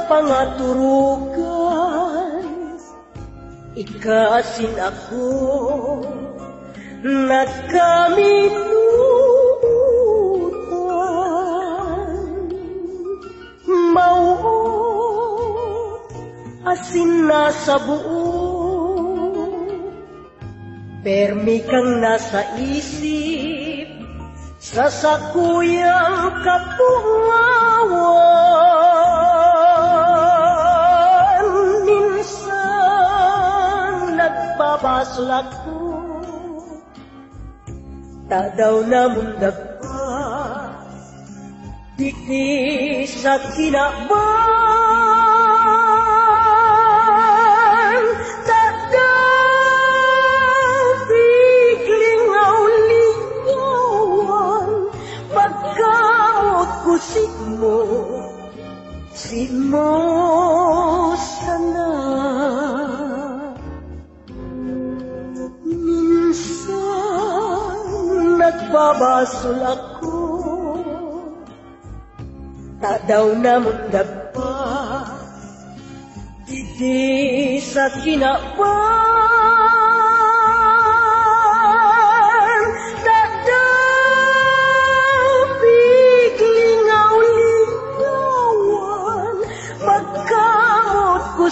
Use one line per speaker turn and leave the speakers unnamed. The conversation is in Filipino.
pangaturugan, ikasin ako nagkaminutan. Mao asin na sa buo, permi kang nasa isip sa sakuyang kapungawan. Minsan nagbabaslak ko, tak daw na mundag pa, diti sa kinaban. Tak daw bigling aulingawan, pagkamot ko simo sana. Nagbabasol ako, tak daw na mundag pa, didi sa kinaban. Tak daw bigling aulingawan, pagkamot ko